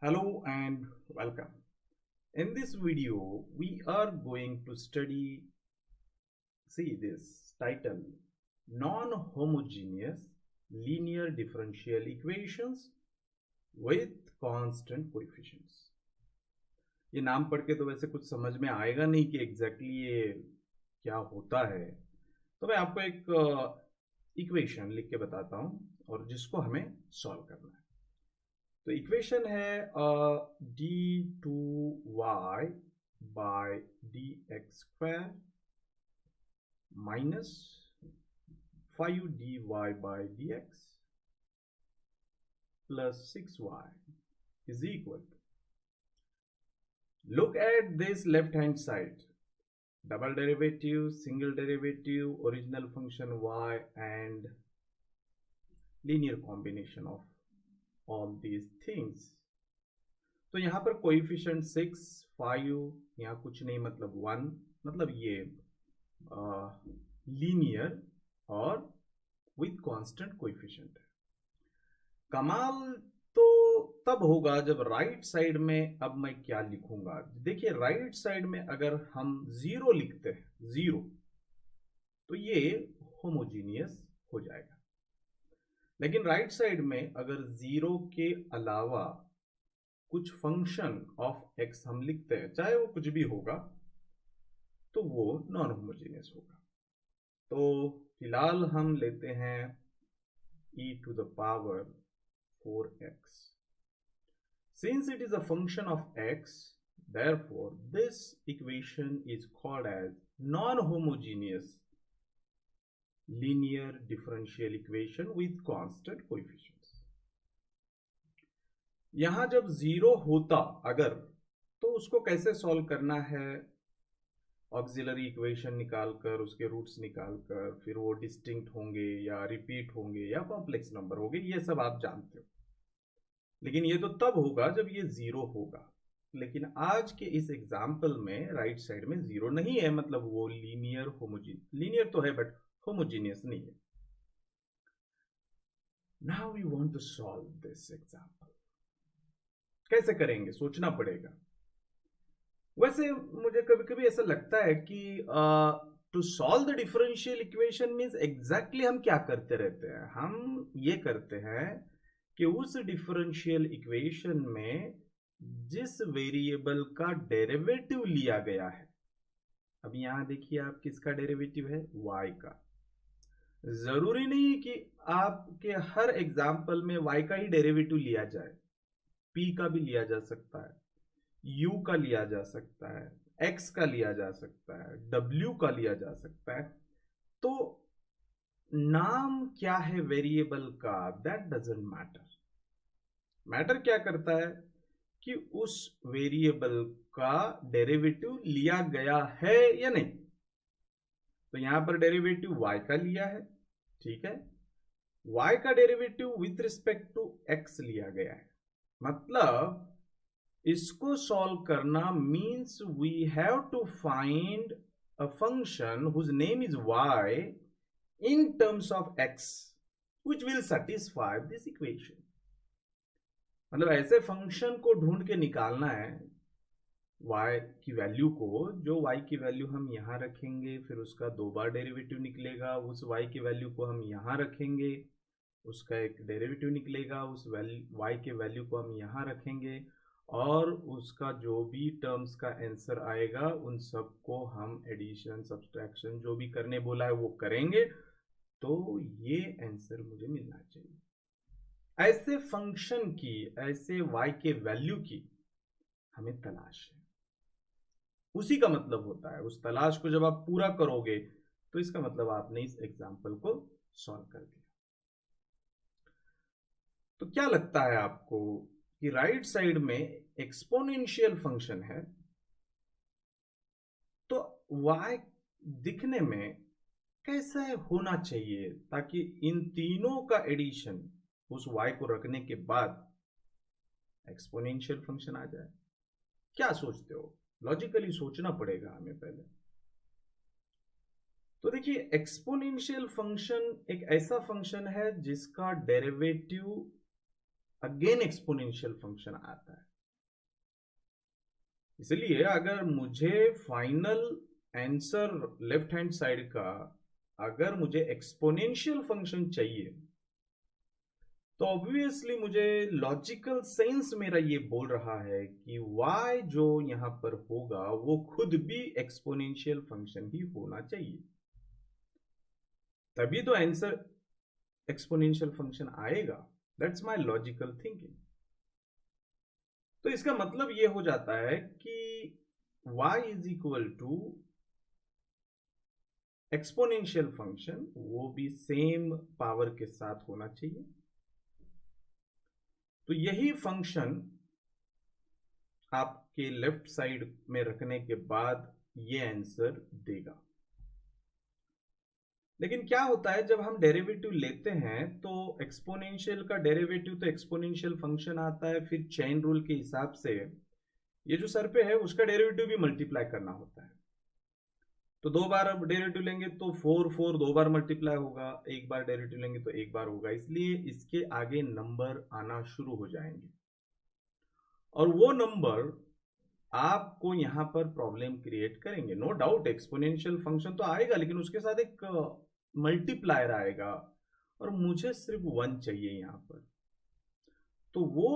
Hello and welcome. In this video, we are going to study, see this title, non-homogeneous linear differential equations with constant coefficients. ये नाम पढ़ के तो वैसे कुछ समझ में आएगा नहीं कि एग्जैक्टली ये क्या होता है, तो मैं आपको एक इक्वेशन लिख के बताता हूं और जिसको हमें सॉल्व करना है। तो इक्वेशन है d2y by dx² minus 5dy by dx plus 6y is equal to, look at this left hand side, double derivative, single derivative, original function y and linear combination of all these things. तो यहां पर coefficient 6, 5, यहाँ कुछ नहीं मतलब 1, मतलब ये linear और विथ कांस्टेंट कोएफिशिएंट है। कमाल तो तब होगा जब राइट साइड में, अब मैं क्या लिखूंगा, देखिए राइट साइड में अगर हम 0 लिखते हैं, 0, तो ये होमोजीनियस हो जाएगा। लेकिन राइट साइड में अगर 0 के अलावा कुछ फंक्शन ऑफ एक्स हम लिखते हैं, चाहे वो कुछ भी होगा, तो वो नॉन होमोजेनियस होगा। तो फिलहाल हम लेते हैं e to the power 4x. Since it is a function of x, therefore this equation is called as non-homogeneous linear differential equation with constant coefficients. यहां जब 0 होता अगर, तो उसको कैसे सॉल्व करना है, ऑक्सिलरी इक्वेशन निकालकर, उसके रूट्स निकालकर, फिर वो डिस्टिंक्ट होंगे या रिपीट होंगे या कॉम्प्लेक्स नंबर होंगे, ये सब आप जानते हो। लेकिन ये तो तब होगा जब ये 0 होगा। लेकिन आज के इस एग्जाम्पल में राइट साइड में 0 नहीं है, मतलब वो लीनियर तो है बट होमोजीनियस नहीं है। Now we want to solve this example. कैसे करेंगे, सोचना पड़ेगा। वैसे मुझे कभी कभी ऐसा लगता है कि to solve the differential equation means exactly हम क्या करते रहते हैं, हम ये करते हैं कि उस डिफरेंशियल इक्वेशन में जिस वेरिएबल का डेरिवेटिव लिया गया है, अब यहां देखिए आप किसका डेरिवेटिव है, y का। जरूरी नहीं कि आपके हर एग्जाम्पल में y का ही डेरिवेटिव लिया जाए, p का भी लिया जा सकता है, u का लिया जा सकता है, x का लिया जा सकता है, w का लिया जा सकता है। तो नाम क्या है वेरिएबल का, दैट डजंट मैटर। मैटर क्या करता है कि उस वेरिएबल का डेरिवेटिव लिया गया है या नहीं। तो यहां पर डेरिवेटिव y का लिया है, ठीक है, y का derivative with respect to x लिया गया है, मतलब इसको सॉल्व करना means we have to find a function whose name is y in terms of x which will satisfy this equation। मतलब ऐसे फंक्शन को ढूंढ के निकालना है y की वैल्यू को, जो y की वैल्यू हम यहां रखेंगे, फिर उसका 2 बार डेरिवेटिव निकलेगा, उस y की वैल्यू को हम यहां रखेंगे, उसका एक डेरिवेटिव निकलेगा, उस y के वैल्यू को हम यहां रखेंगे, और उसका जो भी टर्म्स का आंसर आएगा उन सबको हम एडिशन सब्सट्रैक्शन जो भी करने बोला है वो करेंगे, तो ये आंसर मुझे मिलना चाहिए। ऐसे फंक्शन की, ऐसे y के वैल्यू की हमें तलाश है। उसी का मतलब होता है, उस तलाश को जब आप पूरा करोगे तो इसका मतलब आपने इस एग्जाम्पल को सॉल्व कर दिया। तो क्या लगता है आपको कि राइट साइड में एक्सपोनेंशियल फंक्शन है, तो y दिखने में कैसा होना चाहिए ताकि इन तीनों का एडिशन उस y को रखने के बाद एक्सपोनेंशियल फंक्शन आ जाए? क्या सोचते हो? लॉजिकली सोचना पड़ेगा हमें पहले। तो देखिए, एक्सपोनेंशियल फंक्शन एक ऐसा फंक्शन है जिसका डेरिवेटिव अगेन एक्सपोनेंशियल फंक्शन आता है। इसलिए अगर मुझे final answer left hand side का अगर मुझे एक्सपोनेंशियल फंक्शन चाहिए तो ऑब्वियसली मुझे लॉजिकल सेंस मेरा ये बोल रहा है कि y जो यहां पर होगा वो खुद भी एक्सपोनेंशियल फंक्शन ही होना चाहिए, तभी तो आंसर एक्सपोनेंशियल फंक्शन आएगा। That's my logical thinking. तो इसका मतलब ये हो जाता है कि y is equal to exponential function, वो भी सेम पावर के साथ होना चाहिए। तो यही फंक्शन आपके लेफ्ट साइड में रखने के बाद ये आंसर देगा। लेकिन क्या होता है जब हम डेरिवेटिव लेते हैं तो एक्सपोनेंशियल का डेरिवेटिव तो एक्सपोनेंशियल फंक्शन आता है, फिर चेन रूल के हिसाब से ये जो सर पे है उसका डेरिवेटिव भी मल्टीप्लाई करना होता है। तो दो बार अब डेरिवेटिव लेंगे तो 4 दो बार मल्टीप्लाई होगा, एक बार डेरिवेटिव लेंगे तो एक बार होगा, इसलिए इसके आगे नंबर आना शुरू हो जाएंगे और वो नंबर आपको यहां पर प्रॉब्लम क्रिएट करेंगे। नो डाउट एक्सपोनेंशियल फंक्शन तो आएगा लेकिन उसके साथ एक मल्टीप्लायर आएगा और मुझे सिर्फ 1 चाहिए यहां पर। तो वो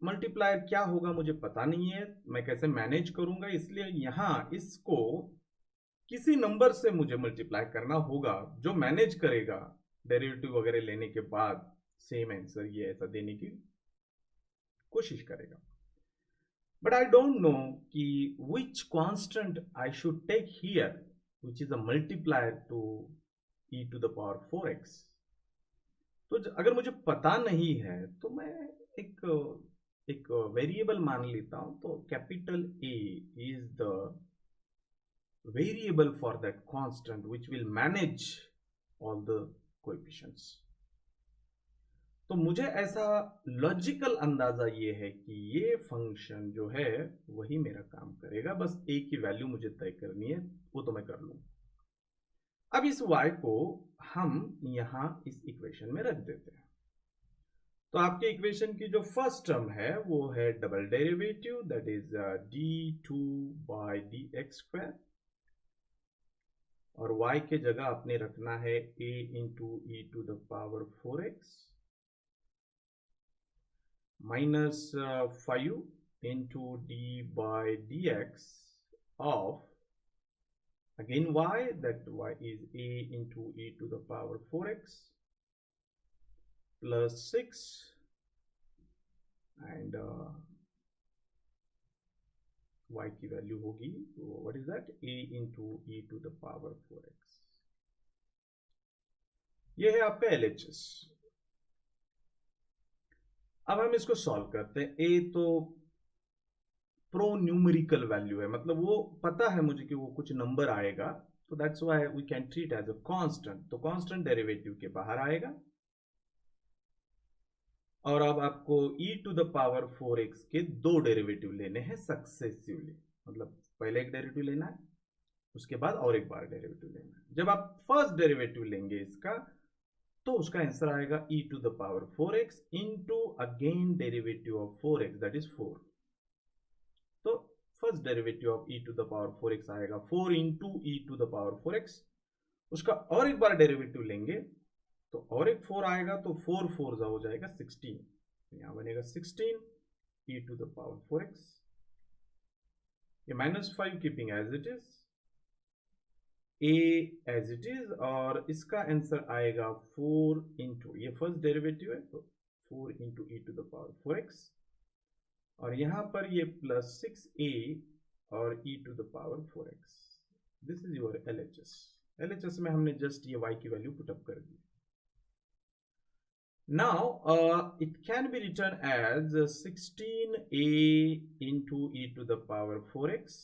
मल्टीप्लायर क्या होगा मुझे पता नहीं है, मैं कैसे मैनेज करूंगा, इसलिए यहां इसको किसी नंबर से मुझे मल्टीप्लाई करना होगा जो मैनेज करेगा डेरिवेटिव वगैरह लेने के बाद सेम आंसर ये ऐसा देने की कोशिश करेगा। But I don't know कि which constant I should take here, which is a multiplier to e to the power 4x. तो अगर मुझे पता नहीं है तो मैं एक एक वेरिएबल मान लेता हूं, तो capital A is the variable for that constant which will manage all the coefficients. तो मुझे ऐसा लॉजिकल अंदाजा ये है कि ये फंक्शन जो है वही मेरा काम करेगा, बस a की वैल्यू मुझे तय करनी है, वो तो मैं कर लूं। अब इस y को हम यहां इस इक्वेशन में रख देते हैं। तो आपके इक्वेशन की जो फर्स्ट टर्म है वो है double derivative, that is d2 by dx square, और y के जगह आपने रखना है a into e to the power 4x minus 5 into d by dx of again y, that y is a into e to the power 4x plus 6 and y की value होगी, what is that, a into e to the power 4x। ये है आपका LHS। अब हम इसको solve करते हैं। ए तो प्रो न्यूमेरिकल वैल्यू है, मतलब वो पता है मुझे कि वो कुछ नंबर आएगा, तो that's why we can treat as a constant. तो कांस्टेंट डेरिवेटिव के बाहर आएगा और अब आपको e to the power 4x के दो डेरिवेटिव लेने हैं सक्सेसिवली, मतलब पहले एक डेरिवेटिव लेना है उसके बाद और एक बार डेरिवेटिव लेना है। जब आप फर्स्ट डेरिवेटिव लेंगे इसका तो उसका आंसर आएगा e to the power 4x into again derivative of 4x that is 4। तो first derivative of e to the power 4x आएगा 4 into e to the power 4x, उसका और एक बार डेरिवेटिव लेंगे तो और एक 4 आएगा, तो 4 4 हो जाएगा 16, यहां बनेगा 16 e to the power 4x, ये -5 keeping as it is, a as it is, और इसका आंसर आएगा 4 इंटू, ये फर्स्ट डेरिवेटिव है तो 4 into e to the power 4x, और यहां पर ये प्लस 6a और e to the power 4x। This is your LHS। LHS में हमने जस्ट ये y की वैल्यू पुटअप कर दी। Now it can be return as 16a into e to the power 4x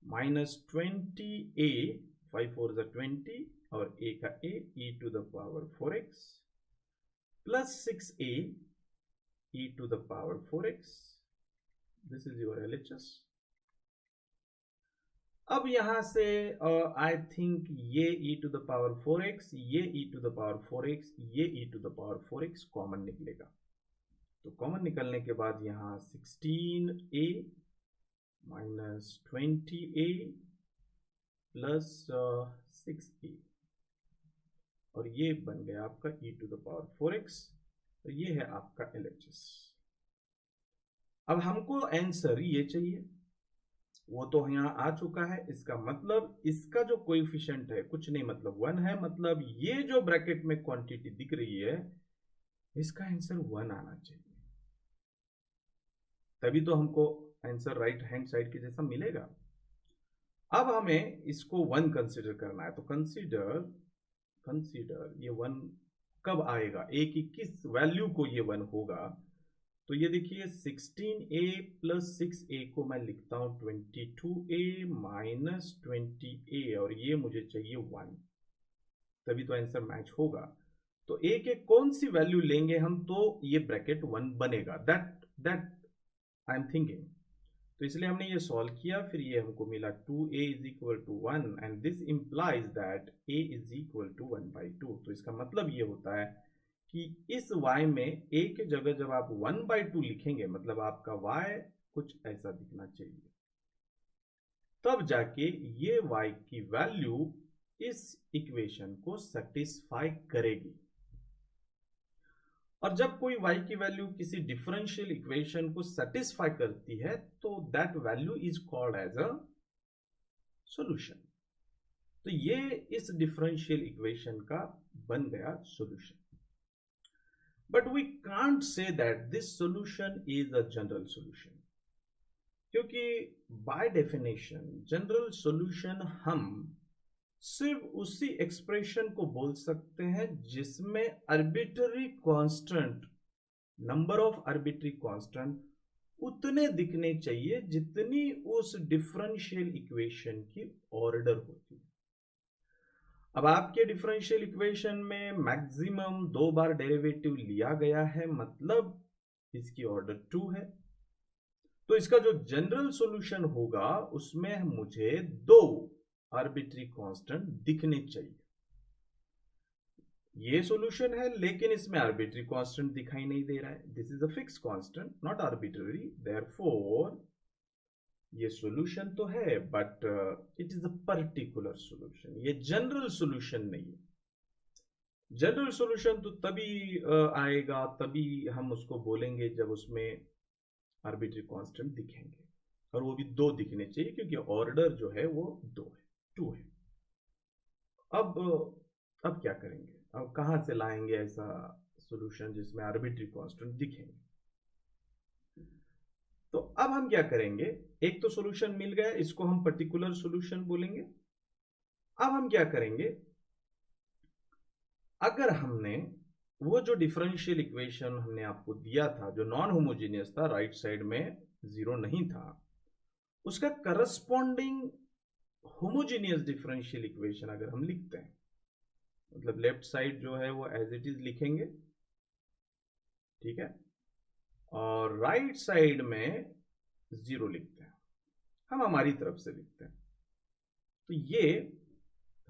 minus 20a, 5 4 is 20 और a का a e to the power 4x plus 6a e to the power 4x। this is your LHS। अब यहां से I think ये e to the power 4x, ये e to the power 4x, ये e to the power 4x common निकलेगा। तो common निकलने के बाद यहाँ 16a minus 20a plus 6a, और ये बन गया आपका e to the power 4x। तो ये है आपका LHS। अब हमको आंसर ये चाहिए, वो तो यहाँ आ चुका है। इसका मतलब इसका जो कोएफिशिएंट है कुछ नहीं, मतलब 1 है, मतलब ये जो ब्रैकेट में क्वांटिटी दिख रही है इसका आंसर 1 आना चाहिए, तभी तो हमको आंसर राइट हैंड साइड के जैसा मिलेगा। अब हमें इसको 1 कंसीडर करना है, तो कंसीडर ये 1 कब आएगा, a की किस वैल्यू को ये 1 होगा। तो ये देखिए 16a प्लस 6a को मैं लिखता हूं 22a माइनस 20a, और ये मुझे चाहिए 1, तभी तो आंसर मैच होगा। तो a के कौन सी वैल्यू लेंगे हम तो ये ब्रैकेट 1 बनेगा, दैट आई एम थिंकिंग। तो इसलिए हमने ये सॉल्व किया, फिर ये हमको मिला 2a is equal to 1 and this implies that a is equal to 1/2। तो इसका मतलब ये होता है कि इस y में a के जगह जब आप 1/2 लिखेंगे, मतलब आपका y कुछ ऐसा दिखना चाहिए, तब जाके ये y की वैल्यू इस इक्वेशन को सेटिस्फाई करेगी। और जब कोई y की वैल्यू किसी डिफरेंशियल इक्वेशन को सेटिस्फाई करती है तो that value is called as a solution. तो ये इस डिफरेंशियल इक्वेशन का बन गया solution. But we can't say that this solution is a general solution, क्योंकि बाय डेफिनेशन जनरल सॉल्यूशन हम सिर्फ उसी एक्सप्रेशन को बोल सकते हैं जिसमें arbitrary constant, number of arbitrary constant उतने दिखने चाहिए जितनी उस डिफरेंशियल इक्वेशन की ऑर्डर होती है। अब आपके डिफरेंशियल इक्वेशन में मैक्सिमम 2 बार डेरिवेटिव लिया गया है, मतलब इसकी ऑर्डर 2 है। तो इसका जो जनरल सॉल्यूशन होगा उसमें मुझे 2 आर्बिट्ररी कांस्टेंट दिखने चाहिए। ये सॉल्यूशन है लेकिन इसमें आर्बिट्ररी कांस्टेंट दिखाई नहीं दे रहा है, this is a fix constant not arbitrary, therefore ये सॉल्यूशन तो है but it is a particular solution, ये जनरल सॉल्यूशन नहीं है। जनरल सॉल्यूशन तो तभी आएगा, तभी हम उसको बोलेंगे जब उसमें आर्बिट्ररी कांस्टेंट दिखेंगे, और वो भी 2 दिखने चाहिए क्योंकि ऑर्डर जो है वो 2 है। अब क्या करेंगे, अब कहां से लाएंगे ऐसा सॉल्यूशन जिसमें आर्बिट्ररी कांस्टेंट दिखेंगे। तो अब हम क्या करेंगे, एक तो सॉल्यूशन मिल गया, इसको हम पर्टिकुलर सॉल्यूशन बोलेंगे। अब हम क्या करेंगे, अगर हमने वो जो डिफरेंशियल इक्वेशन हमने आपको दिया था जो नॉन होमोजेनियस था, राइट साइड में 0 नहीं था, उसका करस्पॉन्डिंग होमोजेनियस डिफरेंशियल इक्वेशन अगर हम लिखते हैं, मतलब लेफ्ट साइड जो है वो एज इट इज लिखेंगे, ठीक है, और राइट साइड में 0 लिखते हैं, हम हमारी तरफ से लिखते हैं। तो ये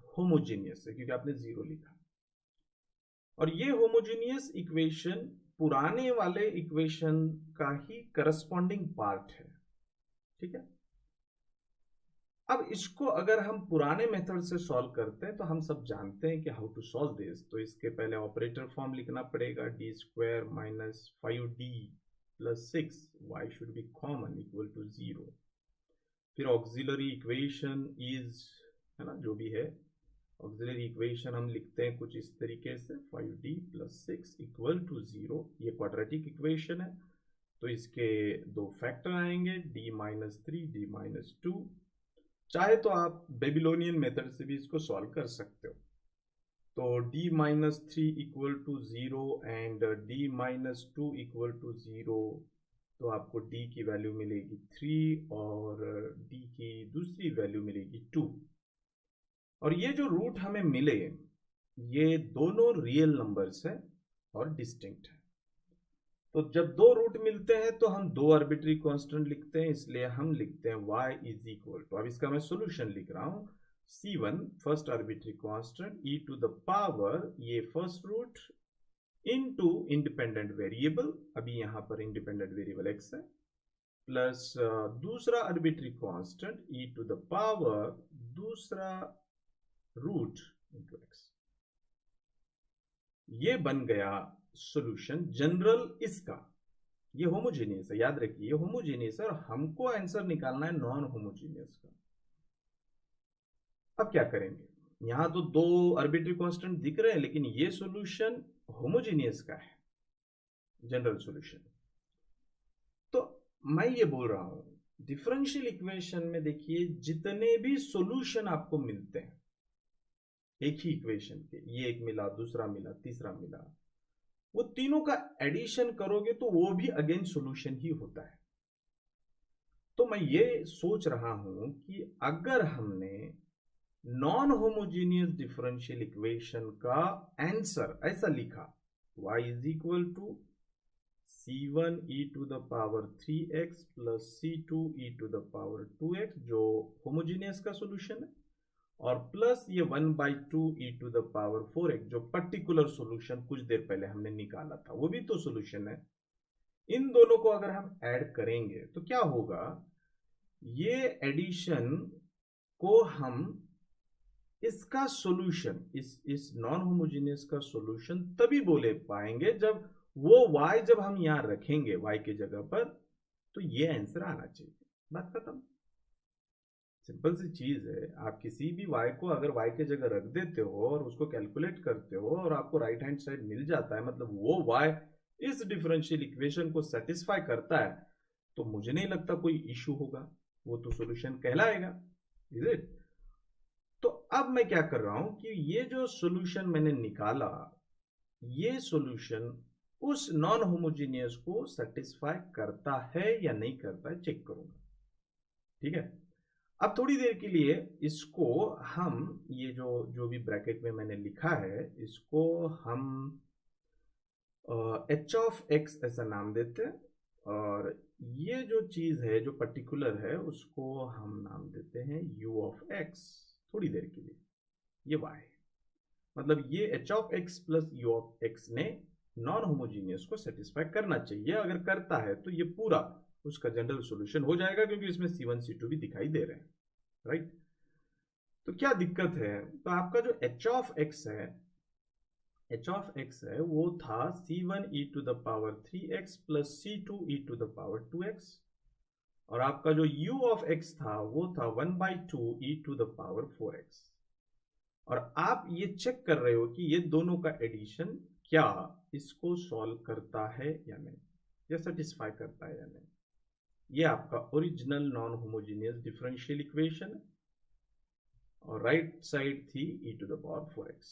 होमोजेनियस है क्योंकि आपने 0 लिखा, और ये होमोजेनियस इक्वेशन पुराने वाले इक्वेशन का ही करस्पॉन्डिंग पार्ट है, ठीक है। अब इसको अगर हम पुराने मेथड से सॉल्व करते हैं तो हम सब जानते हैं कि हाउ टू सॉल्व दिस। तो इसके पहले ऑपरेटर फॉर्म लिखना पड़ेगा, d² minus 5d plus 6 y should be common equal to 0। फिर ऑक्सिलरी इक्वेशन इज, है ना, जो भी है ऑक्सिलरी इक्वेशन हम लिखते हैं कुछ इस तरीके से, 5d प्लस 6 इक्वल टू 0। ये क्वाड्रेटिक इक्वेशन है तो इसके 2 फैक्टर आएंगे, d माइनस 3 d माइनस 2। चाहे तो आप बेबीलोनियन मेथड से भी इसको सॉल्व कर सकते हो। तो d minus 3 equal to 0 and d minus 2 equal to 0, तो आपको d की वैल्यू मिलेगी 3 और d की दूसरी वैल्यू मिलेगी 2। और ये जो रूट हमें मिले ये दोनों रियल नंबर्स हैं और डिस्टिंक्ट है। तो जब 2 रूट मिलते हैं तो हम 2 आर्बिट्री कांस्टेंट लिखते हैं, इसलिए हम लिखते हैं y इज इक्वल टू, अब इसका मैं सॉल्यूशन लिख रहा हूं, c1 first arbitrary constant e to the power, ये first root into independent variable, अभी यहां पर इंडिपेंडेंट वेरिएबल एक्स है, प्लस दूसरा arbitrary constant e to the power दूसरा रूट इंटू एक्स। ये बन गया सॉल्यूशन जनरल इसका। ये होमोजीनियस है, याद रखिए ये होमोजीनियस है और हमको आंसर निकालना है नॉन होमोजीनियस का। अब क्या करेंगे, यहां तो दो आर्बिट्री कांस्टेंट दिख रहे हैं लेकिन ये सॉल्यूशन होमोजीनियस का है, जनरल सॉल्यूशन। तो मैं ये बोल रहा हूं डिफरेंशियल इक्वेशन में देखिए जितने भी सॉल्यूशन आपको मिलते हैं एक ही इक्वेशन के, ये एक मिला, दूसरा मिला, तीसरा मिला, वो तीनों का एडिशन करोगे तो वो भी अगेन सॉल्यूशन ही होता है। तो मैं ये सोच रहा हूं कि अगर हमने नॉन होमोजीनियस डिफरेंशियल इक्वेशन का आंसर ऐसा लिखा y is equal to c1 e to the power 3x plus c2 e to the power 2x जो होमोजीनियस का सॉल्यूशन है, और प्लस ये 1/2 e to the power 4x जो पर्टिकुलर सॉल्यूशन कुछ देर पहले हमने निकाला था, वो भी तो सॉल्यूशन है। इन दोनों को अगर हम ऐड करेंगे तो क्या होगा, ये एडिशन को हम इसका सॉल्यूशन इस नॉन होमोजीनियस का सॉल्यूशन तभी बोले पाएंगे जब वो y जब हम यहां रखेंगे y के जगह पर तो ये आंसर आना चाहिए, बात खत्म। सिंपल सी चीज है, आप किसी भी y को अगर y के जगह रख देते हो और उसको कैलकुलेट करते हो और आपको राइट हैंड साइड मिल जाता है, मतलब वो y इस डिफरेंशियल इक्वेशन को सेटिस्फाई करता है, तो मुझे नहीं लगता कोई इश्यू होगा, वो तो सॉल्यूशन कहलाएगा, इज इट। तो अब मैं क्या कर रहा हूं कि ये जो सॉल्यूशन मैंने निकाला, ये सॉल्यूशन उस नॉन होमोजीनियस को सेटिस्फाई करता है या नहीं करता है चेक करूंगा, ठीक है। अब थोड़ी देर के लिए इसको हम ये जो भी ब्रैकेट में मैंने लिखा है इसको हम एच ऑफ एक्स ऐसा नाम देते हैं, और ये जो चीज है जो पर्टिकुलर है उसको हम नाम देते हैं यू ऑफ एक्स थोड़ी देर के लिए। ये y है, मतलब ये H of x plus you of x ने नॉन होमोजीनियस को सेटिस्फाई करना चाहिए, अगर करता है तो ये पूरा उसका जनरल सॉल्यूशन हो जाएगा क्योंकि इसमें c1 c2 भी दिखाई दे रहे हैं, राइट। तो क्या दिक्कत है, तो आपका जो एच ऑफ एक्स है, एच ऑफ एक्स है वो था c1 e to the power 3x plus c2 e to the power 2x, और आपका जो u ऑफ x था वो था 1/2 e to the power 4x। और आप ये चेक कर रहे हो कि ये दोनों का एडिशन क्या इसको सॉल्व करता है या नहीं, या सेटिस्फाई करता है या नहीं। ये आपका original non homogeneous differential equation है, और राइट साइड थी e to the power 4x।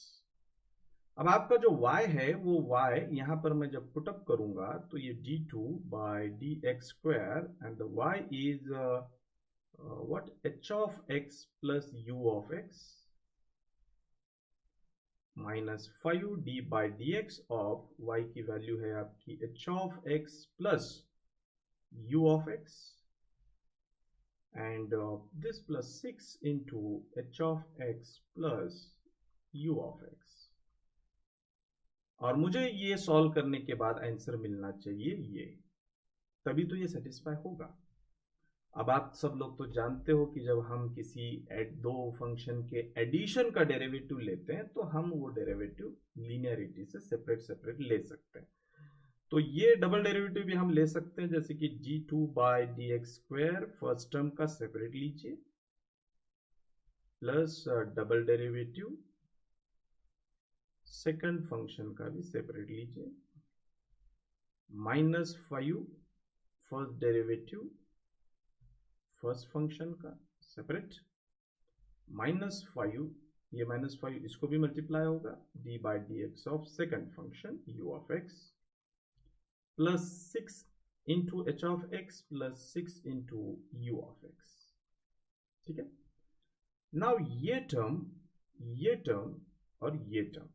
अब आपका जो y है वो y यहां पर मैं जब पुटअप करूंगा तो ये d2 by d x square and the y is what h of x plus u of x minus 5d by d x of y की वैल्यू है आपकी h of x plus u of x and this plus 6 into h of x plus u of x, और मुझे ये solve करने के बाद answer मिलना चाहिए ये, तभी तो ये सेटिस्फाई होगा। अब आप सब लोग तो जानते हो कि जब हम किसी दो फंक्शन के एडिशन का डेरिवेटिव लेते हैं तो हम वो डेरिवेटिव लीनियरिटी से सेपरेट सेपरेट ले सकते हैं। तो ये डबल डेरिवेटिव भी हम ले सकते हैं, जैसे कि d2 by d x square first term का सेपरेट लीजिए, plus double derivative second function का भी सेपरेट लीजिए, -5 फर्स्ट डेरिवेटिव फर्स्ट फंक्शन का सेपरेट, -5 ये -5 इसको भी मल्टीप्लाई होगा d by d x of second function u of x plus 6 into H of x plus 6 into you of x, ठीक है। नाउ ये टर्म और ये टर्म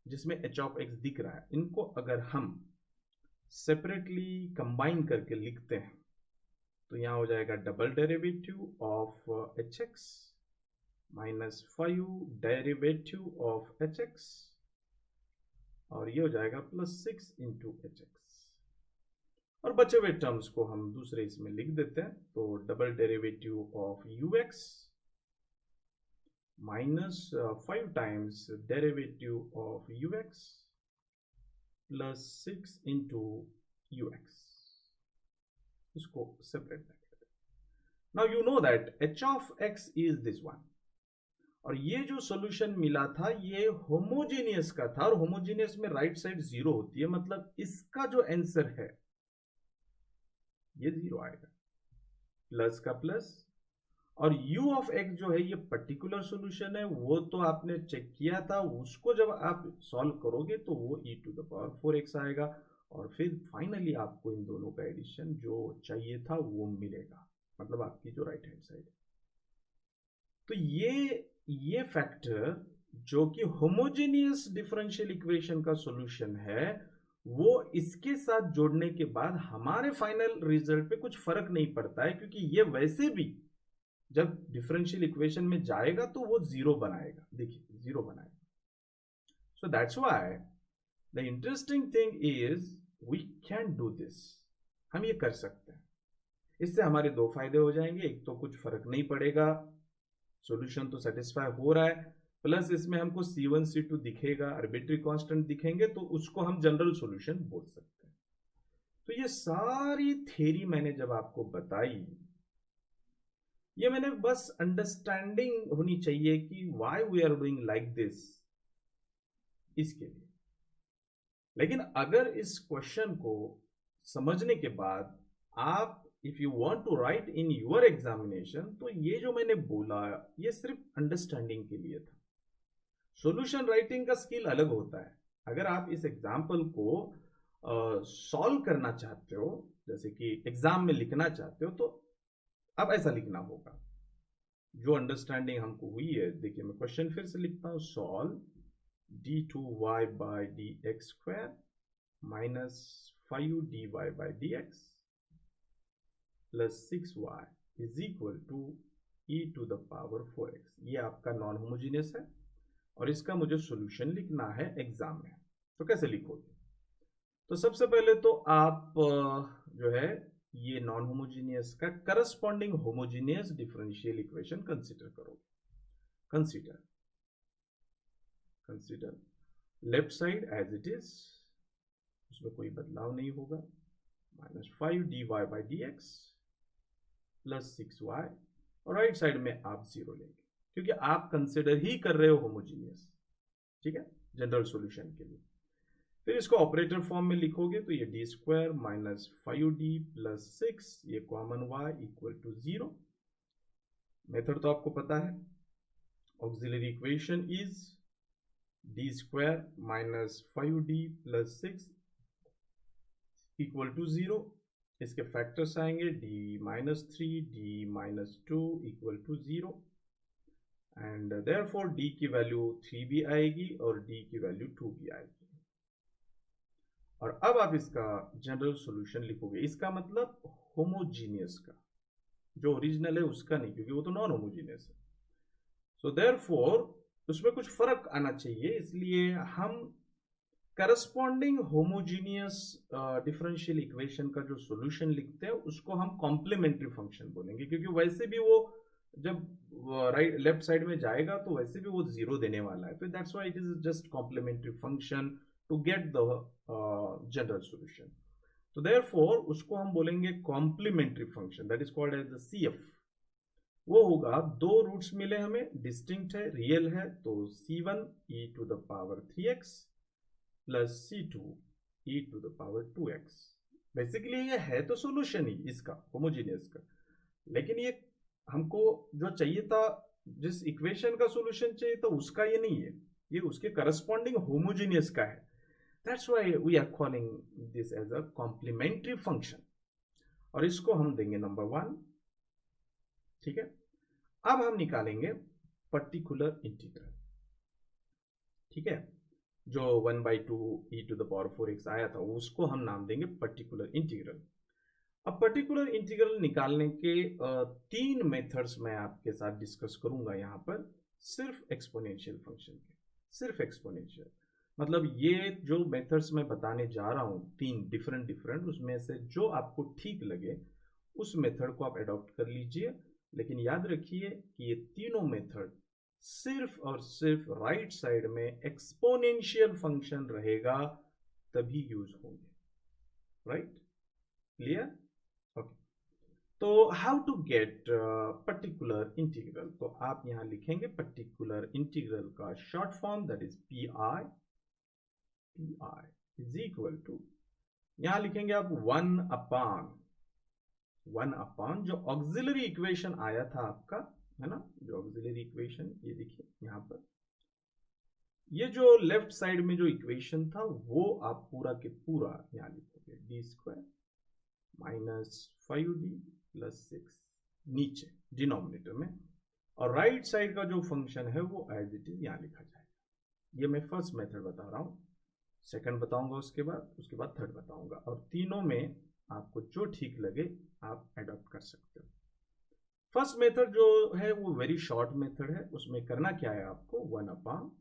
जिसमें एच ऑफ एक्स दिख रहा है, इनको अगर हम सेपरेटली कंबाइन करके लिखते हैं तो यहां हो जाएगा double derivative of H x -5 derivative of H x और ये हो जाएगा +6 इंटू एच एक्स। और बचे हुए टर्म्स को हम दूसरे इसमें लिख देते हैं। तो double derivative of you x minus 5 times derivative of you x plus 6 into you x, इसको सेपरेट कर देते हैं। Now you know that H of x is this one, और ये जो सॉल्यूशन मिला था ये होमोजेनियस का था, और होमोजेनियस में राइट साइड 0 होती है, मतलब इसका जो आंसर है ये 0 आएगा, प्लस का प्लस। और u ऑफ x जो है ये पर्टिकुलर सॉल्यूशन है, वो तो आपने चेक किया था, उसको जब आप सॉल्व करोगे तो वो e⁴x आएगा, और फिर फाइनली आपको इन दोनों का एडिशन जो चाहिए था वो मिलेगा, मतलब आपकी जो राइट हैंड साइड। तो ये फैक्टर जो कि होमोजेनियस डिफरेंशियल इक्वेशन का सॉल्यूशन है, वो इसके साथ जोड़ने के बाद हमारे फाइनल रिजल्ट पे कुछ फर्क नहीं पड़ता है, क्योंकि ये वैसे भी जब डिफरेंशियल इक्वेशन में जाएगा तो वो 0 बनाएगा। देखिए 0 बनाएगा। So that's why the interesting thing is we can do this, हम ये कर सकते हैं। इससे हमारे दो फायदे हो जाएंगे, एक तो कुछ फर्क नहीं पड़ेगा, सॉल्यूशन तो सेटिस्फाई हो रहा है, प्लस इसमें हमको C1 C2 दिखेगा, आर्बिट्री कांस्टेंट दिखेंगे, तो उसको हम जनरल सॉल्यूशन बोल सकते हैं। तो ये सारी थ्योरी मैंने जब आपको बताई, ये मैंने बस अंडरस्टैंडिंग होनी चाहिए कि why we are doing like this, इसके लिए। लेकिन अगर इस क्वेश्चन को समझने के बाद आप if you want to write in your examination, तो ये जो मैंने बोला ये सिर्फ अंडरस्टैंडिंग के लिए था। सॉल्यूशन राइटिंग का स्किल अलग होता है। अगर आप इस एग्जाम्पल को सॉल्व करना चाहते हो, जैसे कि एग्जाम में लिखना चाहते हो, तो अब ऐसा लिखना होगा जो अंडरस्टैंडिंग हमको हुई है। देखिए मैं क्वेश्चन फिर से लिखता हूं, solve d2y by d x square minus 5dy by d x plus 6y is equal to e⁴x। ये आपका नॉन होमोजीनियस है और इसका मुझे सॉल्यूशन लिखना है एग्जाम में। तो कैसे लिखोगे? तो सबसे पहले तो आप जो है ये नॉन होमोजीनियस का corresponding homogeneous differential equation consider करोगे। Consider left side as it is, उसमें कोई बदलाव नहीं होगा, minus 5dy by d x plus 6y, और राइट साइड में आप 0 लेंगे क्योंकि आप कंसिडर ही कर रहे हो होमोजीनियस, ठीक है, जनरल सॉल्यूशन के लिए। फिर इसको ऑपरेटर फॉर्म में लिखोगे तो ये D square minus 5d plus 6, ये common y equal to 0। Method तो आपको पता है, auxiliary equation is d square minus 5d plus 6 equal to 0। इसके फैक्टर्स आएंगे d minus 3, d minus 2 equal to 0, and therefore d की वैल्यू 3 भी आएगी और d की वैल्यू 2 भी आएगी। और अब आप इसका जनरल सॉल्यूशन लिखोगे, इसका मतलब होमोजीनियस का, जो ओरिजिनल है उसका नहीं, क्योंकि वो तो नॉन होमोजीनियस है। सो देयरफॉर उसमें कुछ फर्क आना चाहिए, इसलिए हम करस्पॉन्डिंग होमोजीनियस डिफरेंशियल इक्वेशन का जो सॉल्यूशन लिखते हैं उसको हम कॉम्प्लीमेंट्री फंक्शन बोलेंगे, क्योंकि वैसे भी वो जब राइट लेफ्ट साइड में जाएगा तो वैसे भी वो 0 देने वाला है। तो that's why it is just complementary function to get the general solution. तो देयरफॉर उसको हम बोलेंगे complementary function, that is called as the CF। वो होगा, दो रूट्स मिले हमें, डिस्टिंक्ट है, रियल है, तो C1 e⁴x plus C2 e⁴2x। Basically ये है तो सॉल्यूशन ही इसका होमोजीनियस का, लेकिन ये हमको जो चाहिए था, जिस इक्वेशन का सॉल्यूशन चाहिए था उसका ये नहीं है, ये उसके करस्पॉन्डिंग होमोजीनियस का है। That's why we are calling this as a complementary function, और इसको हम देंगे नंबर 1, ठीक है। अब हम निकालेंगे पर्टिकुलर इंटीग्रल, ठीक है, जो 1/2 e⁴x आया था उसको हम नाम देंगे पर्टिकुलर इंटीग्रल। अब पर्टिकुलर इंटीग्रल निकालने के 3 मेथड्स मैं आपके साथ डिस्कस करूंगा यहाँ पर, सिर्फ एक्सपोनेंशियल फंक्शन के, सिर्फ एक्सपोनेंशियल। मतलब ये जो मेथड्स मैं बताने जा रहा हूँ, 3 डिफरेंट, उसमें से जो आपको ठीक लगे उस मेथड को आप अडॉप्ट कर लीजिए। लेकिन याद रखिए कि ये तीनों मेथड सिर्फ और सिर्फ राइट साइड में एक्सपोनेंशियल फंक्शन रहेगा तभी यूज होंगे। Right, clear? ओके, तो how to get particular integral, तो आप यहां लिखेंगे पर्टिकुलर इंटीग्रल का short form, that is P I is equal to, यहां लिखेंगे आप वन अपान जो ऑक्सिलरी इक्वेशन आया था आपका, है ना, जो ऑक्सिलरी इक्वेशन, ये देखिए यहां पर, ये जो लेफ्ट साइड में जो इक्वेशन था वो आप पूरा के पूरा यहां लिखोगे, D square minus 5d plus 6 नीचे डिनोमिनेटर में, और राइट साइड का जो फंक्शन है वो एज इट इज यहां लिखा जाएगा। ये मैं फर्स्ट मेथड बता रहा हूं, सेकंड बताऊंगा उसके बाद थर्ड बताऊंगा, और तीनों में आपको जो ठीक लगे आप एडॉप्ट कर सकते हो। फर्स्ट मेथड जो है वो वेरी शॉर्ट मेथड है, उसमें करना क्या है आपको, 1 अपान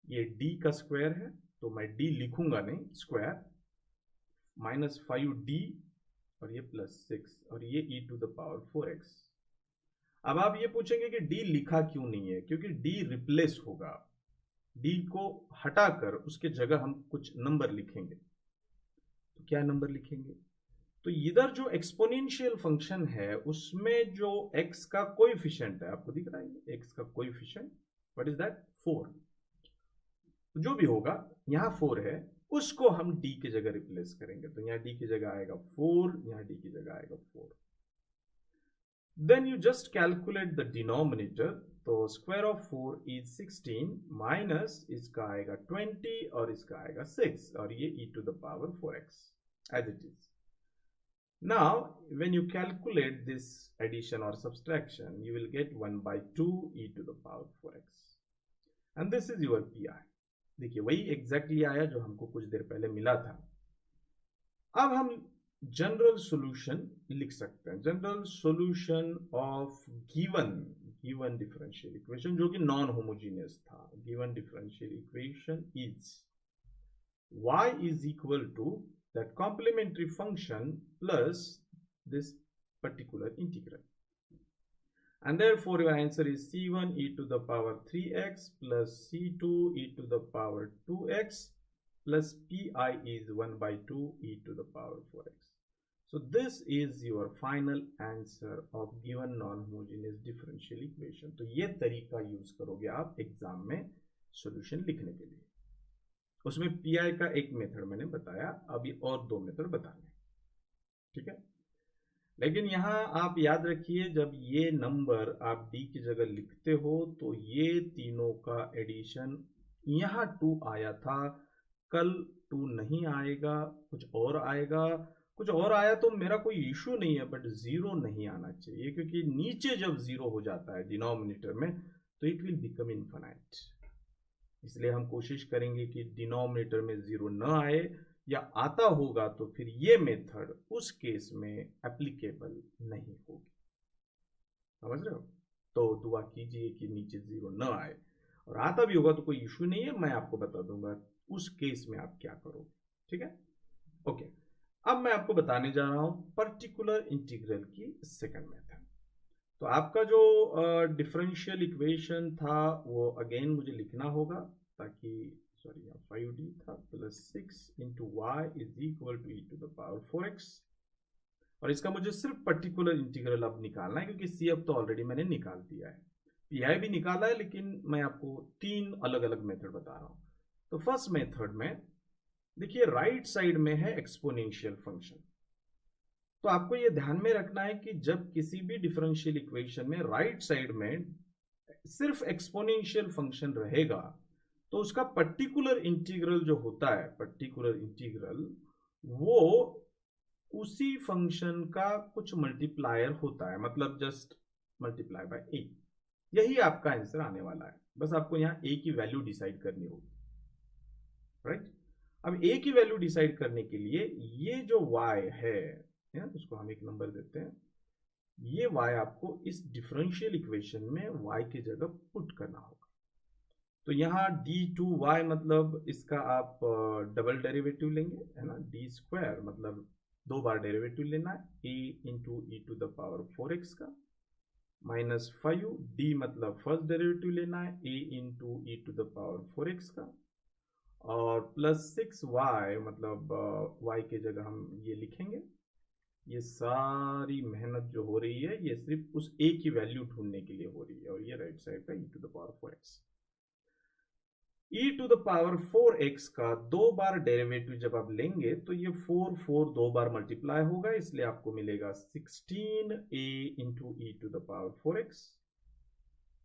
ये d का स्क्वायर है तो मैं d लिखूंगा नहीं, स्क्वायर माइनस 5d और ये प्लस 6 और ये e to the power 4x। अब आप ये पूछेंगे कि d लिखा क्यों नहीं है, क्योंकि d रिप्लेस होगा, d को हटाकर उसके जगह हम कुछ नंबर लिखेंगे। तो क्या नंबर लिखेंगे, तो इधर जो एक्सपोनेंशियल फंक्शन है उसमें जो x का कोएफिशिएंट है, आपको दिख रहा है x का कोएफिशिएंट, व्हाट इज दैट, 4, जो भी होगा यहां 4 है, उसको हम d की जगह रिप्लेस करेंगे, तो यहां d की जगह आएगा 4, यहां d की जगह आएगा 4। Then you just calculate the denominator, तो स्क्वायर ऑफ 4 इज 16 माइनस इसका आएगा 20 और इसका आएगा 6 और ये e to the power 4x as it is. Now when you calculate this addition or subtraction, you will get 1 by 2 e to the power 4x and this is your pi। देखिए वही exactly आया जो हमको कुछ देर पहले मिला था। अब हम जनरल सॉल्यूशन लिख सकते हैं, general solution of given differential equation जो कि नॉन होमोजीनियस था। Given differential equation is y is equal to that complementary function plus this particular integral, and therefore your answer is c1 e to the power 3x plus c2 e to the power 2x plus pi is 1 by 2 e to the power 4x. So this is your final answer of given non-homogeneous differential equation। तो ये तरीका use करोगे आप exam में solution लिखने के लिए। उसमें पीआई का एक मेथड मैंने बताया, अभी और 2 मेथड बताने, ठीक है। लेकिन यहां आप याद रखिए जब ये नंबर आप डी की जगह लिखते हो तो ये तीनों का एडिशन, यहां 2 आया था, कल 2 नहीं आएगा, कुछ और आएगा, कुछ और आया तो मेरा कोई इशू नहीं है, बट 0 नहीं आना चाहिए, क्योंकि नीचे जब 0 हो जाता है डिनोमिनेटर में तो इट विल बिकम इनफाइनाइट। इसलिए हम कोशिश करेंगे कि डिनोमिनेटर में 0 न आए, या आता होगा तो फिर ये मेथड उस केस में एप्लीकेबल नहीं होगी। समझ रहे हो? तो दुआ कीजिए कि नीचे 0 न आए, और आता भी होगा तो कोई इशू नहीं है, मैं आपको बता दूंगा उस केस में आप क्या करोगे, ठीक है। ओके, अब मैं आपको बताने जा रहा हूं पर्टिकुलर इंटीग्रल की सेकंड मेथड। तो आपका जो डिफरेंशियल इक्वेशन था वो अगेन मुझे लिखना होगा, ताकि सॉरी 5d था plus 6 into y is equal to e to the power 4x, और इसका मुझे सिर्फ पर्टिकुलर इंटीग्रल अब निकालना है, क्योंकि सी अब तो ऑलरेडी मैंने निकाल दिया है, पीआई भी निकाला है, लेकिन मैं आपको 3 अलग अलग मेथड बता रहा हूं। तो फर्स्ट मेथड में देखिए राइट साइड में है एक्सपोनेंशियल फंक्शन, तो आपको यह ध्यान में रखना है कि जब किसी भी डिफरेंशियल इक्वेशन में राइट साइड में सिर्फ एक्सपोनेंशियल फंक्शन रहेगा तो उसका पर्टिकुलर इंटीग्रल जो होता है, पर्टिकुलर इंटीग्रल वो उसी फंक्शन का कुछ मल्टीप्लायर होता है, मतलब जस्ट मल्टीप्लाई बाय ए। यही आपका आंसर आने वाला है, बस आपको यहां ए की वैल्यू डिसाइड करनी होगी, राइट। अब ए की वैल्यू डिसाइड करने के लिए ये जो y है, उसको हम एक नंबर देते हैं, ये y आपको इस डिफरेंशियल इक्वेशन में y की जगह पुट करना होगा। तो यहाँ d2y मतलब इसका आप डबल डेरिवेटिव लेंगे, है ना। डी स्क्वायर मतलब 2 बार डेरिवेटिव लेना है, a into e to the power 4x का, माइनस 5 d मतलब फर्स्ट डेरिवेटिव लेना है, a into e to the power 4x का, और प्लस 6y मतलब y के जगह हम ये लिखेंगे। ये सारी मेहनत जो हो रही है ये सिर्फ उस a की वैल्यू ढूंढने के लिए हो रही है, और ये राइट साइड का e to the power 4x। e to the power 4x का 2 बार डेरिवेटिव जब आप लेंगे तो ये 4 2 बार मल्टीप्लाई होगा, इसलिए आपको मिलेगा 16a into e to the power 4x।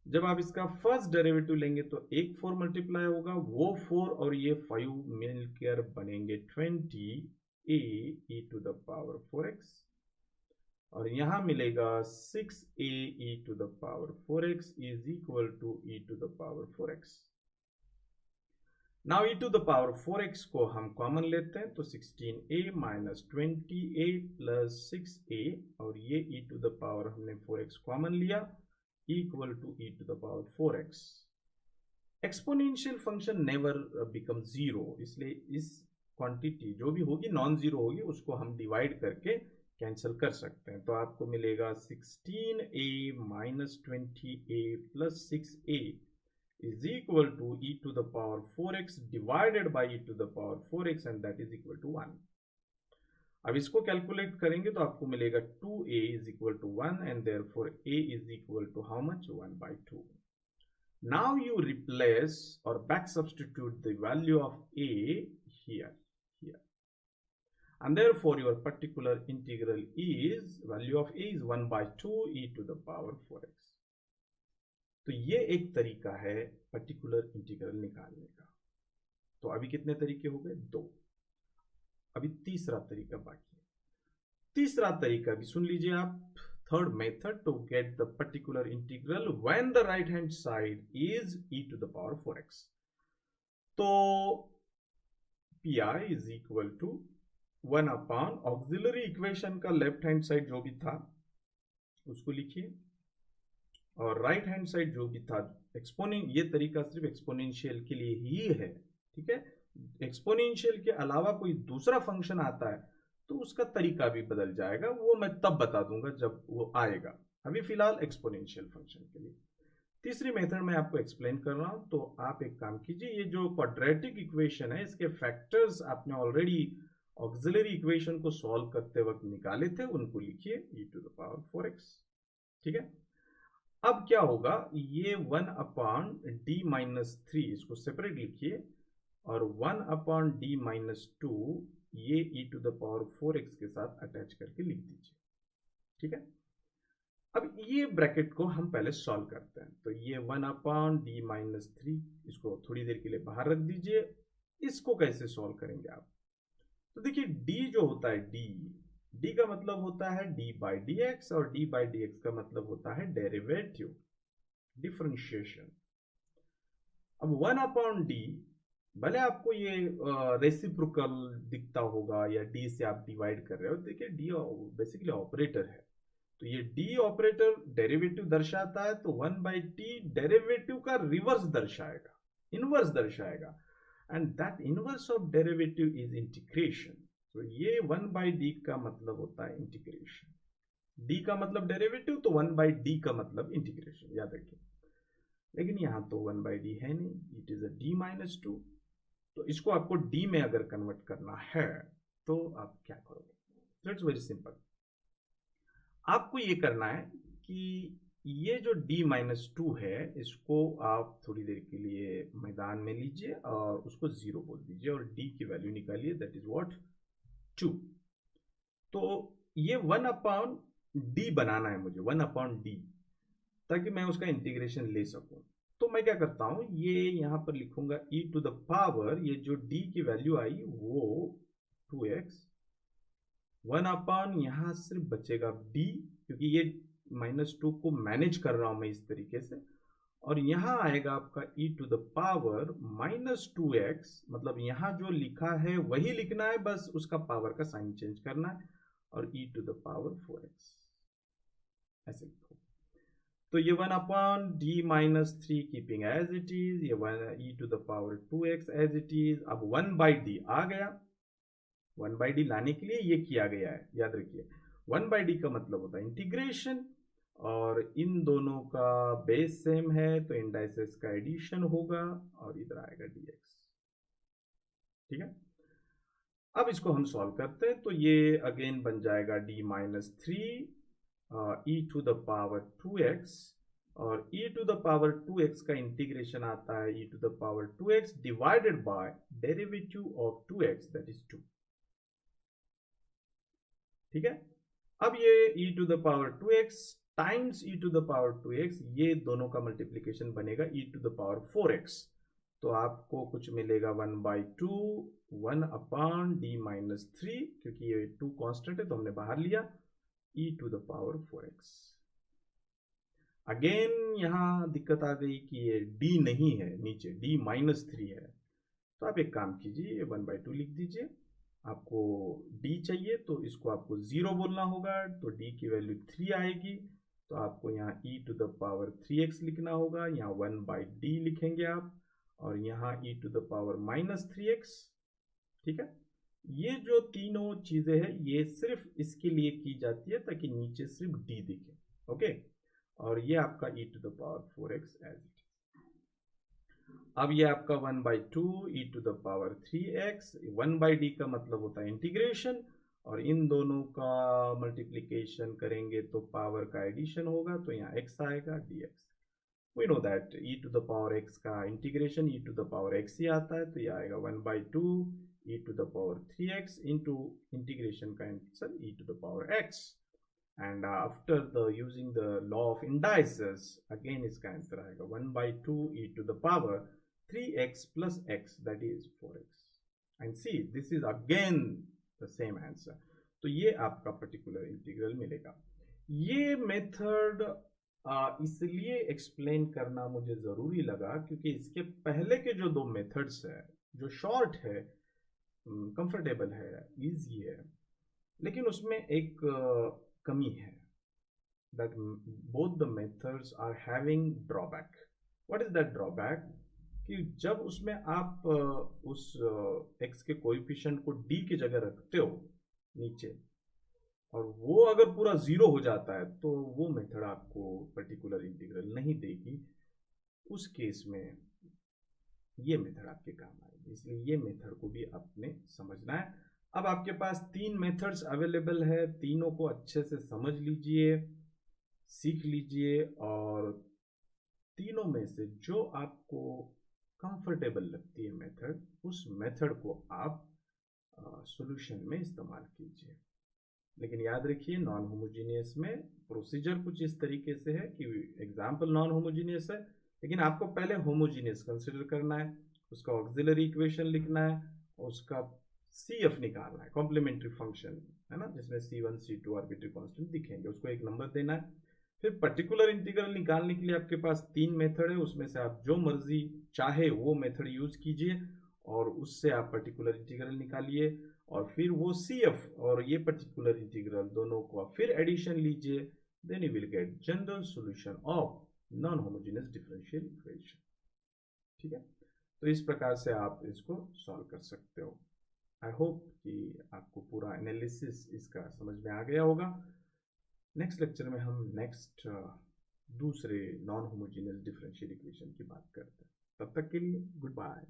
जब आप इसका फर्स्ट डेरिवेटिव लेंगे तो एक 4 मल्टीप्लाई होगा, वो 4 और ये 5 मिलकर बनेंगे 20a E to the power 4x, और यहां मिलेगा 6a e to the power 4x is equal to e to the power 4x। Now e to the power 4x को हम कॉमन लेते हैं तो 16a minus 20a plus 6a, और ये ई टू द पावर हमने 4x कॉमन लिया, equal to e to the power 4x। Exponential function never become zero, इसलिए इस क्वांटिटी जो भी होगी नॉन जीरो होगी, उसको हम डिवाइड करके कैंसिल कर सकते हैं। तो आपको मिलेगा 16a minus 20a plus 6a is equal to e to the power 4x divided by e to the power 4x, and that is equal to 1. अब इसको कैलकुलेट करेंगे तो आपको मिलेगा 2a is equal to 1, and therefore a is equal to how much? 1 by 2. Now you replace or back substitute the value of a here, and therefore your particular integral is, value of a is 1 by 2 e to the power 4x. तो ये एक तरीका है particular integral निकालने का। तो अभी कितने तरीके हो गए? 2। अभी तीसरा तरीका बाकी है। तीसरा तरीका भी सुन लीजिए आप। Third method to get the particular integral when the right hand side is e to the power 4x। तो pi is equal to 1 upon auxiliary equation का लेफ्ट हैंड साइड जो भी था उसको लिखिए, और राइट हैंड साइड जो भी था एक्सपोनेंट, ये तरीका सिर्फ एक्सपोनेंशियल के लिए ही है, ठीक है। एक्सपोनेंशियल के अलावा कोई दूसरा फंक्शन आता है तो उसका तरीका भी बदल जाएगा, वो मैं तब बता दूंगा जब वो आएगा। अभी फिलहाल एक्सपोनेंशियल फंक्शन के लिए तीसरी मेथड मैं आपको एक्सप्लेन कर रहा हूं। तो आप एक काम कीजिए, ये जो क्वाड्रेटिक इक्वेशन है इसके फैक्टर्स आपने ऑलरेडी ऑक्सिलरी इक्वेशन को सॉल्व करते वक्त निकाले थे, उनको लिखिए e to the power 4x, ठीक है। अब क्या होगा, ये 1 अपॉन डी माइनस 3 इसको सेपरेट लिखिए, और 1 अपॉन डी माइनस 2 ये e to the power 4x के साथ अटैच करके लिख दीजिए, ठीक है। अब ये ब्रैकेट को हम पहले सॉल्व करते हैं। तो ये 1 अपॉन डी माइनस 3 इसको थोड़ी देर के लिए बाहर रख दीजिए। इसको कैसे सॉल्व करेंगे आप? तो देखिए d जो होता है d का मतलब होता है d बाई डी एक्स, और d बाई डी एक्स का मतलब होता है डेरिवेटिव, डिफरेंशिएशन। अब 1 अपॉन डी, भले आपको ये रेसिप्रोकल दिखता होगा या d से आप डिवाइड कर रहे हो, देखिए d बेसिकली ऑपरेटर है, तो ये d ऑपरेटर डेरिवेटिव दर्शाता है, तो 1 बाई टी डेरिवेटिव का रिवर्स दर्शाएगा, इनवर्स दर्शाएगा, and that inverse of derivative is integration. तो ये 1 बाई डी का मतलब होता है इंटीग्रेशन, d का मतलब डेरिवेटिव, तो 1 बाई डी का मतलब इंटीग्रेशन, याद रखिए। लेकिन यहां तो 1 बाई डी है नहीं, it is a d minus 2, तो इसको आपको d में अगर कन्वर्ट करना है तो आप क्या करोगे? It's very simple. आपको ये करना है कि ये जो d माइनस 2 है इसको आप थोड़ी देर के लिए मैदान में लीजिए और उसको 0 बोल दीजिए, और d की वैल्यू निकालिए, दैट इज व्हाट 2। तो ये 1 अपॉन डी बनाना है मुझे, 1 अपॉन डी, ताकि मैं उसका इंटीग्रेशन ले सकूं। तो मैं क्या करता हूं, ये यहां पर लिखूंगा e टू द पावर, ये जो d की वैल्यू आई वो 2x, 1 अपॉन यहां सिर्फ बचेगा d, क्योंकि ये -2 को मैनेज कर रहा हूं मैं इस तरीके से, और यहां आएगा आपका e to the power -2x, मतलब यहां जो लिखा है वही लिखना है, बस उसका पावर का साइन चेंज करना है, और e to the power 4x ऐसे लिखो। तो ये 1/d-3 keeping as it is, ये 1e⁻²x एज इट इज। अब 1/d आ गया, 1/d लाने के लिए ये किया गया है, याद रखिए 1/d का मतलब होता है इंटीग्रेशन, और इन दोनों का बेस सेम है तो इंडाइसेस का एडिशन होगा और इधर आएगा dx। ठीक है, अब इसको हम सॉल्व करते हैं तो ये अगेन बन जाएगा d-3 e⁻²x, और e⁻²x का इंटीग्रेशन आता है e⁻²x divided by derivative of 2x that is 2। ठीक है, अब ये e⁻²x टाइम्स e⁻²x, ये दोनों का मल्टीप्लीकेशन बनेगा e⁻4x, तो आपको कुछ मिलेगा 1/2 1/d-3, क्योंकि ये 2 कांस्टेंट है तो हमने बाहर लिया, e⁻4x। अगेन यहां दिक्कत आ गई कि ये d नहीं है, नीचे d-3 है, तो आप एक काम कीजिए 1/2 लिख दीजिए। आपको d चाहिए तो इसको आपको 0 बोलना होगा, तो d की वैल्यू 3 आएगी, तो आपको यहाँ e⁻3x लिखना होगा, यहाँ 1/d लिखेंगे आप, और यहाँ e⁻−3x। ठीक है, ये जो तीनों चीजें हैं ये सिर्फ इसके लिए की जाती है ताकि नीचे सिर्फ d दिखे। ओके, और ये आपका e⁻4x एज इट इज। अब ये आपका 1/2 e⁻3x, 1/d का मतलब होता है इंटीग्रेशन, और इन दोनों का मल्टीप्लीकेशन करेंगे तो पावर का एडिशन होगा, तो यहाँ x आएगा dx। We know that e⁻x का इंटीग्रेशन e⁻x ही आता है, तो ये आएगा 1/2 e⁻3x इंटू इंटीग्रेशन का answer e⁻x, and after the using the law of indices again इसका आंसर आएगा 1/2 e⁻3x plus x that is 4x, and see this is again the same answer. तो ये आपका पर्टिकुलर इंटीग्रल मिलेगा। ये method इसलिए explain करना मुझे ज़रूरी लगा क्योंकि इसके पहले के जो 2 मेथड्स है, जो शॉर्ट है, कंफर्टेबल है, इजी है, लेकिन उसमें एक कमी है, that both the methods are having drawback. What is that drawback? कि जब उसमें आप उस x के कोएफिशिएंट को d की जगह रखते हो नीचे, और वो अगर पूरा 0 हो जाता है तो वो मेथड आपको पर्टिकुलर इंटीग्रल नहीं देगी, उस केस में ये मेथड आपके काम आएगी, इसलिए ये मेथड को भी आपने समझना है। अब आपके पास 3 मेथड्स अवेलेबल है, तीनों को अच्छे से समझ लीजिए, सीख लीजिए, और तीनों में से जो आपको कंफर्टेबल लगती है मेथड, उस मेथड को आप सॉल्यूशन में इस्तेमाल कीजिए। लेकिन याद रखिए नॉन होमोजीनियस में प्रोसीजर कुछ इस तरीके से है कि एग्जाम्पल नॉन होमोजीनियस है, लेकिन आपको पहले होमोजीनियस कंसिडर करना है, उसका ऑक्सिलरी इक्वेशन लिखना है, उसका CF निकालना है, कॉम्प्लीमेंट्री फंक्शन है ना, जिसमें C1 C2 आर्बिट्री कांस्टेंट दिखेंगे, उसको एक नंबर देना है। फिर पर्टिकुलर इंटीग्रल निकालने के लिए आपके पास 3 मेथड है, उसमें से आप जो मर्जी चाहे वो मेथड यूज कीजिए और उससे आप पर्टिकुलर इंटीग्रल निकालिए, और फिर वो CF और ये पर्टिकुलर इंटीग्रल दोनों को फिर एडिशन लीजिए, then you will get general solution of non homogeneous differential equation. ठीक है, तो इस प्रकार से आप इसको सॉल्व कर सकते हो। आई होप कि आपको पूरा एनालिसिस इसका समझ में आ गया होगा। नेक्स्ट लेक्चर में हम दूसरे नॉन होमोजेनियस डिफरेंशियल इक्वेशन की बात करते हैं। तब तक के लिए गुड बाय।